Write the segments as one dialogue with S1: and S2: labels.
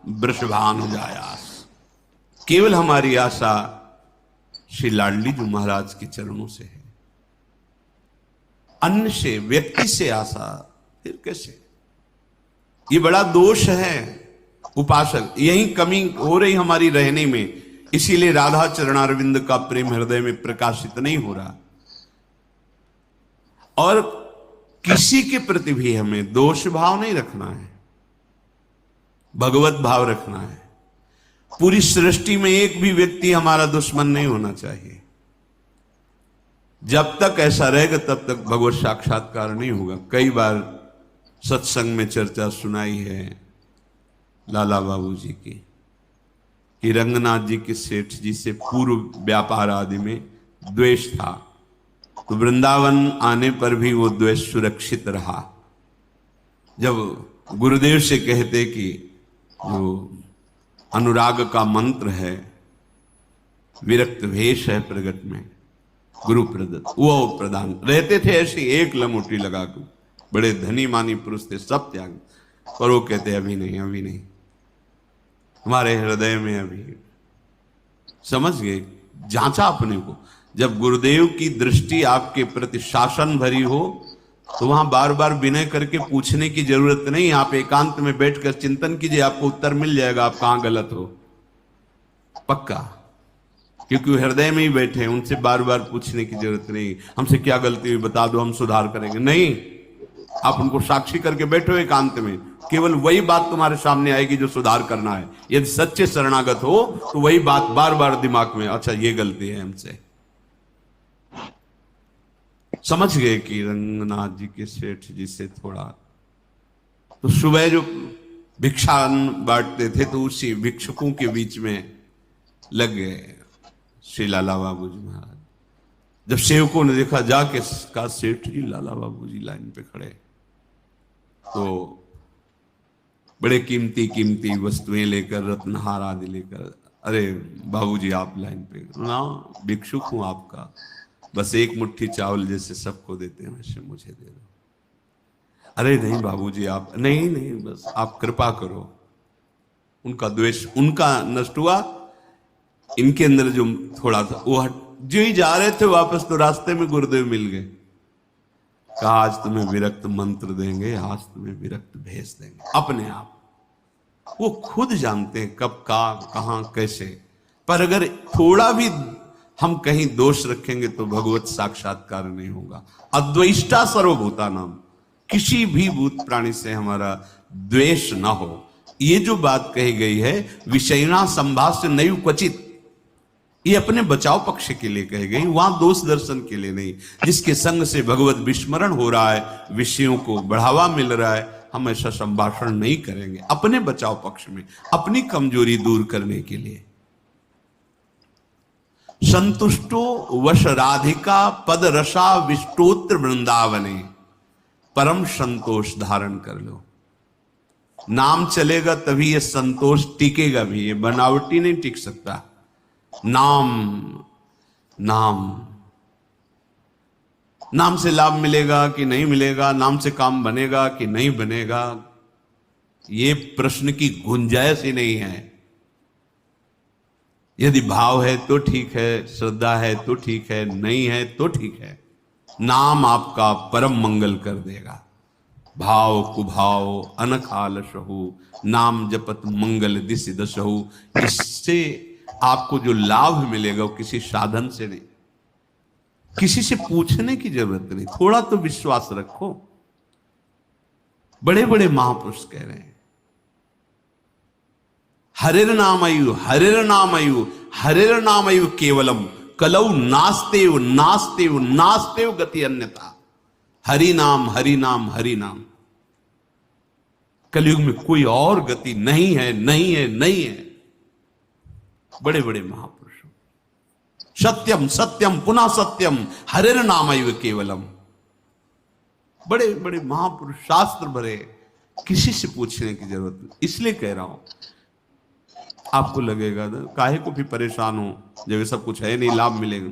S1: वृषभानुजायास। केवल हमारी आशा श्री लाडली जी महाराज के चरणों से है, अन्य से, व्यक्ति से आशा फिर कैसे? ये बड़ा दोष है उपासक, यही कमी हो रही हमारी रहने में, इसीलिए राधा चरणारविंद का प्रेम हृदय में प्रकाशित नहीं हो रहा। और किसी के प्रति भी हमें दोष भाव नहीं रखना है, भगवत भाव रखना है। पूरी सृष्टि में एक भी व्यक्ति हमारा दुश्मन नहीं होना चाहिए। जब तक ऐसा रहेगा तब तक भगवत साक्षात्कार नहीं होगा। कई बार सत्संग में चर्चा सुनाई है लाला बाबू जी की कि रंगनाथ जी के सेठ जी से पूर्व व्यापार आदि में द्वेष था, तो वृंदावन आने पर भी वो द्वेष सुरक्षित रहा। जब गुरुदेव से कहते कि जो अनुराग का मंत्र है, विरक्त भेष है प्रगट में गुरु प्रदत्त, वो प्रदान रहते थे ऐसे एक लंगोटी लगा कर। बड़े धनी मानी पुरुष थे, सब त्याग, पर वो कहते अभी नहीं, अभी नहीं, हमारे हृदय में अभी। समझ गए? जांचा अपने को। जब गुरुदेव की दृष्टि आपके प्रति शासन भरी हो तो वहां बार बार विनय करके पूछने की जरूरत नहीं। आप एकांत में बैठकर चिंतन कीजिए, आपको उत्तर मिल जाएगा आप कहां गलत हो, पक्का। क्योंकि वो हृदय में ही बैठे हैं, उनसे बार बार पूछने की जरूरत नहीं, हमसे क्या गलती हुई बता दो, हम सुधार करेंगे। नहीं, आप उनको साक्षी करके बैठो एकांत में, केवल वही बात तुम्हारे सामने आएगी जो सुधार करना है। यदि सच्चे शरणागत हो तो वही बात बार बार दिमाग में, अच्छा ये गलती है हमसे। समझ गए कि रंगनाथ जी के सेठ जी से थोड़ा, तो सुबह जो भिक्षा बांटते थे तो उसी भिक्षुकों के बीच में लग गए श्री लाला बाबू जी महाराज। जब सेवकों ने देखा, जाके का सेठ जी लाला बाबू जी लाइन पे खड़े, तो बड़े कीमती कीमती वस्तुएं लेकर, रत्नहार आदि लेकर, अरे बाबूजी आप लाइन पे ना, भिक्षुक हूं आपका, बस एक मुट्ठी चावल जैसे सबको देते हैं वैसे मुझे दे दो। अरे नहीं बाबूजी आप, नहीं नहीं, बस आप कृपा करो। उनका द्वेष उनका नष्ट हुआ, इनके अंदर जो थोड़ा था वो हट। जो ही जा रहे थे वापस तो रास्ते में गुरुदेव मिल गए। कहा आज तुम्हें विरक्त मंत्र देंगे, आज तुम्हें विरक्त भेज देंगे। अपने आप वो खुद जानते हैं कब का कहां कैसे, पर अगर थोड़ा भी हम कहीं दोष रखेंगे तो भगवत साक्षात्कार नहीं होगा। अद्वेष्टा सर्वभूता नाम, किसी भी भूत प्राणी से हमारा द्वेष ना हो। ये जो बात कही गई है विषयना संभाष्य नैव क्वचित, ये अपने बचाव पक्ष के लिए कही गई, वहां दोष दर्शन के लिए नहीं। जिसके संग से भगवत विस्मरण हो रहा है, विषयों को बढ़ावा मिल रहा है, हम ऐसा संभाषण नहीं करेंगे अपने बचाव पक्ष में, अपनी कमजोरी दूर करने के लिए। संतुष्टो वश राधिका पद रसा विष्टोत्र वृंदावने, परम संतोष धारण कर लो। नाम चलेगा तभी ये संतोष टिकेगा भी, ये बनावटी नहीं टिक सकता। नाम नाम नाम से लाभ मिलेगा कि नहीं मिलेगा, नाम से काम बनेगा कि नहीं बनेगा, ये प्रश्न की गुंजाइश ही नहीं है। यदि भाव है तो ठीक है, श्रद्धा है तो ठीक है, नहीं है तो ठीक है। नाम आपका परम मंगल कर देगा। भाव कुभाव अनखाल सहु, नाम जपत मंगल दिस दसहु। इससे आपको जो लाभ मिलेगा वो किसी साधन से नहीं, किसी से पूछने की जरूरत नहीं। थोड़ा तो विश्वास रखो। बड़े बड़े महापुरुष कह रहे हैं हरिर नामयु हरिर नामयु हरिर नामयु केवलम कलौ नास्तेव नास्तेव नास्तेव गति अन्यथा। हरि नाम हरि नाम हरि नाम, कलयुग में कोई और गति नहीं है, नहीं है, नहीं है। बड़े बड़े महापुरुषों, सत्यम सत्यम पुनः सत्यम हरिर नामैव केवलम। बड़े बड़े महापुरुष शास्त्र भरे, किसी से पूछने की जरूरत नहीं। इसलिए कह रहा हूं, आपको लगेगा काहे को भी परेशान हो जब सब कुछ है नहीं, लाभ मिलेगा।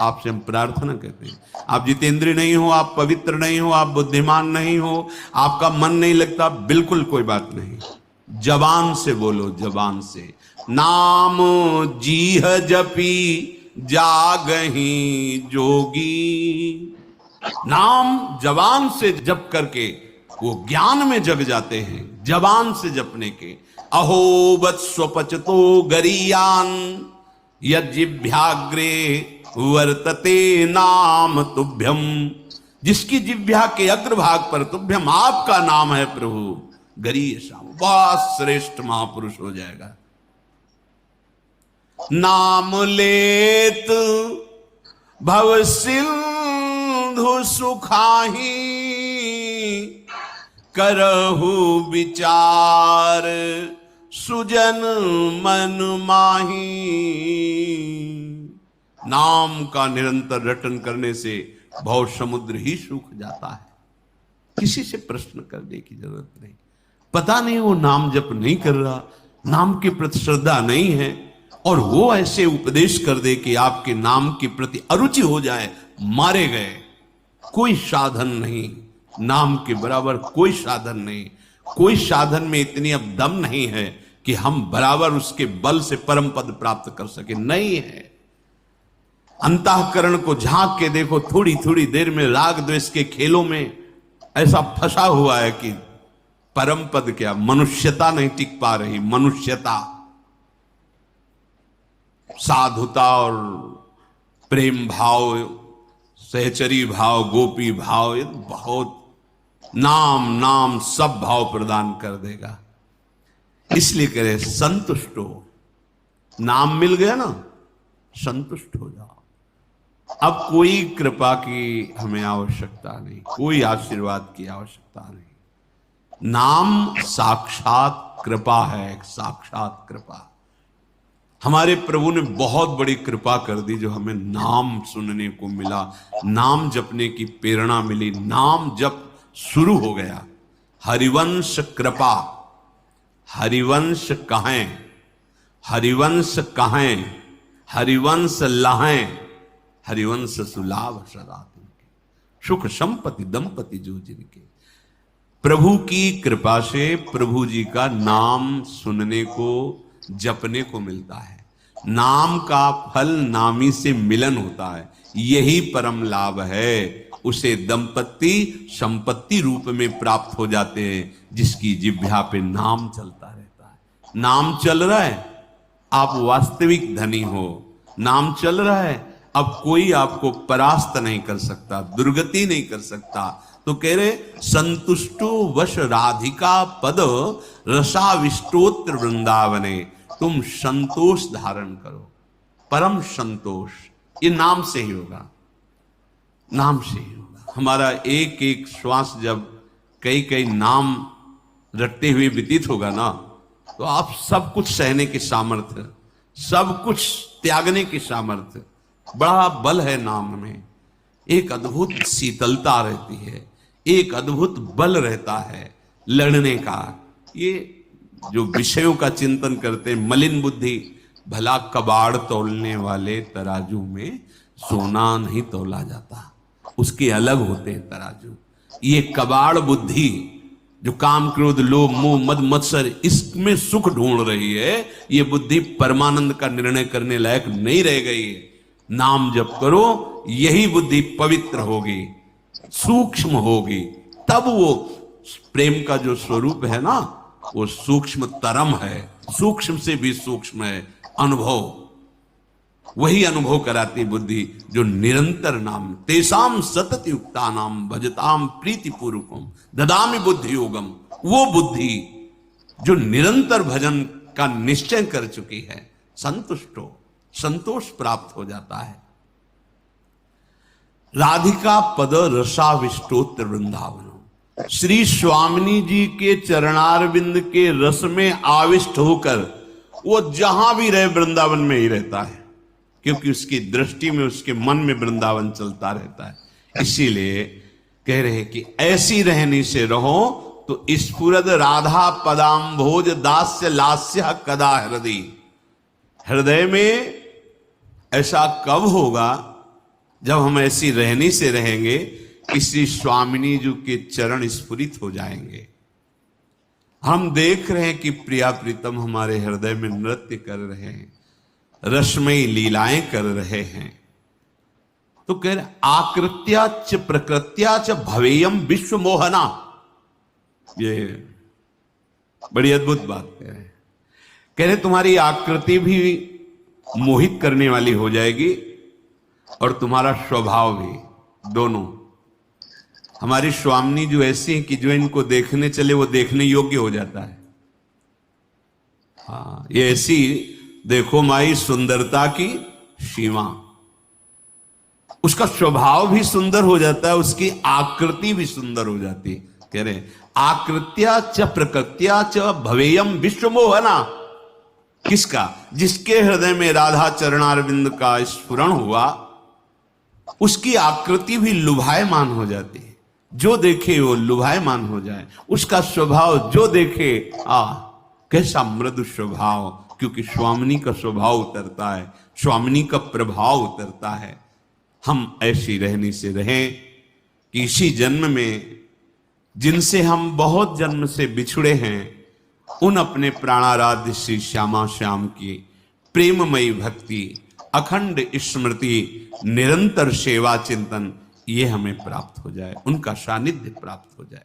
S1: आपसे हम प्रार्थना कहते हैं, आप जितेंद्रिय नहीं हो, आप पवित्र नहीं हो, आप बुद्धिमान नहीं हो, आपका मन नहीं लगता, बिल्कुल कोई बात नहीं। जबान से बोलो, जबान से। नाम जीह जपी जागही जोगी। नाम जबान से जप करके वो ज्ञान में जग जाते हैं, जबान से जपने के। अहो वत्स्वपचतो गरीयान यज्जिभ्याग्रे वर्तते नाम तुभ्यम। जिसकी जिह्वा के अग्रभाग पर तुभ्यम आपका नाम है प्रभु, गरीय श्याम, बहुत श्रेष्ठ महापुरुष हो जाएगा। नाम लेत भव सिंधु सुखाही करहु विचार सुजन मन माही। नाम का निरंतर रटन करने से भव समुद्र ही सूख जाता है। किसी से प्रश्न करने की जरूरत नहीं। पता नहीं वो नाम जप नहीं कर रहा, नाम के प्रति श्रद्धा नहीं है, और वो ऐसे उपदेश कर दे कि आपके नाम के प्रति अरुचि हो जाए, मारे गए। कोई साधन नहीं, नाम के बराबर कोई साधन नहीं। कोई साधन में इतनी अब दम नहीं है कि हम बराबर उसके बल से परम पद प्राप्त कर सके, नहीं है। अंतःकरण को झांक के देखो, थोड़ी थोड़ी देर में राग द्वेष के खेलों में ऐसा फंसा हुआ है कि परम पद क्या, मनुष्यता नहीं टिक पा रही। मनुष्यता, साधुता और प्रेम भाव, सहचरी भाव, गोपी भाव, ये बहुत नाम नाम सब भाव प्रदान कर देगा। इसलिए करे संतुष्ट हो। नाम मिल गया ना, संतुष्ट हो जाओ। अब कोई कृपा की हमें आवश्यकता नहीं, कोई आशीर्वाद की आवश्यकता नहीं। नाम साक्षात कृपा है, साक्षात कृपा। हमारे प्रभु ने बहुत बड़ी कृपा कर दी जो हमें नाम सुनने को मिला, नाम जपने की प्रेरणा मिली, नाम जप शुरू हो गया। हरिवंश कृपा, हरिवंश कहें, हरिवंश कहें, हरिवंश लहें, हरिवंश सुलाभ सदा तिनके, सुख संपत्ति दंपति जो जिनके। प्रभु की कृपा से प्रभु जी का नाम सुनने को, जपने को मिलता है। नाम का फल नामी से मिलन होता है, यही परम लाभ है। उसे दंपति संपत्ति रूप में प्राप्त हो जाते हैं, जिसकी जिह्वा पे नाम चलता रहता है। नाम चल रहा है, आप वास्तविक धनी हो। नाम चल रहा है, अब कोई आपको परास्त नहीं कर सकता, दुर्गति नहीं कर सकता। तो कह रहे संतुष्टो वश राधिका पद रसाविष्टोत्र वृंदावने। तुम संतोष धारण करो, परम संतोष। ये नाम से ही होगा, नाम से ही होगा। हमारा एक एक श्वास जब कई कई नाम रटते हुए व्यतीत होगा ना, तो आप सब कुछ सहने के सामर्थ्य, सब कुछ त्यागने की सामर्थ्य, बड़ा बल है नाम में। एक अद्भुत शीतलता रहती है, एक अद्भुत बल रहता है लड़ने का। ये जो विषयों का चिंतन करते हैं, मलिन बुद्धि, भला कबाड़ तौलने वाले तराजू में सोना नहीं तौला जाता, उसके अलग होते हैं तराजू। ये कबाड़ बुद्धि जो काम क्रोध लोभ मोह मद मत्सर इसमें सुख ढूंढ रही है, ये बुद्धि परमानंद का निर्णय करने लायक नहीं रह गई है। नाम जप करो, यही बुद्धि पवित्र होगी, सूक्ष्म होगी, तब वो प्रेम का जो स्वरूप है ना, वो सूक्ष्म तरम है, सूक्ष्म से भी सूक्ष्म है। अनुभव, वही अनुभव कराती बुद्धि जो निरंतर नाम। तेसाम सतत युक्ता नाम भजताम प्रीति पूर्वकम ददामि बुद्धि योगम। वो बुद्धि जो निरंतर भजन का निश्चय कर चुकी है, संतुष्ट हो, संतोष प्राप्त हो जाता है। राधिका पद रसाविष्टोत्र वृंदावन। श्री स्वामिनी जी के चरणारविंद के रस में आविष्ट होकर वो जहां भी रहे वृंदावन में ही रहता है, क्योंकि उसकी दृष्टि में, उसके मन में वृंदावन चलता रहता है। इसीलिए कह रहे कि ऐसी रहनी से रहो तो स्फुरद राधा पदाम्भोज दास्य लास्य कदा हृदय। हृदय में ऐसा कब होगा जब हम ऐसी रहनी से रहेंगे कि श्री स्वामिनी जी के चरण स्फुरित हो जाएंगे। हम देख रहे हैं कि प्रिया प्रीतम हमारे हृदय में नृत्य कर रहे हैं, रसमयी लीलाएं कर रहे हैं। तो कह रहे आकृत्या च प्रकृत्या च भवेयम विश्व मोहना। ये बड़ी अद्भुत बात कह रहे तुम्हारी आकृति भी मोहित करने वाली हो जाएगी और तुम्हारा स्वभाव भी, दोनों। हमारी स्वामिनी जो ऐसी है कि जो इनको देखने चले वो देखने योग्य हो जाता है। हाँ, ये ऐसी देखो माई सुंदरता की सीमा, उसका स्वभाव भी सुंदर हो जाता है, उसकी आकृति भी सुंदर हो जाती है। कह रहे आकृत्या च प्रकृत्या च भवेयम विश्व मोहना। किसका? जिसके हृदय में राधा चरणारविंद का स्फुरण हुआ, उसकी आकृति भी लुभायमान हो जाती है। जो देखे वो लुभायमान हो जाए। उसका स्वभाव जो देखे कैसा मृदु स्वभाव, क्योंकि स्वामिनी का स्वभाव उतरता है, स्वामिनी का प्रभाव उतरता है। हम ऐसी रहने से रहें कि इसी जन्म में जिनसे हम बहुत जन्म से बिछुड़े हैं, उन अपने प्राणाराध्य श्री श्यामा श्याम की प्रेममयी भक्ति, अखंड स्मृति, निरंतर सेवा चिंतन, ये हमें प्राप्त हो जाए, उनका सानिध्य प्राप्त हो जाए।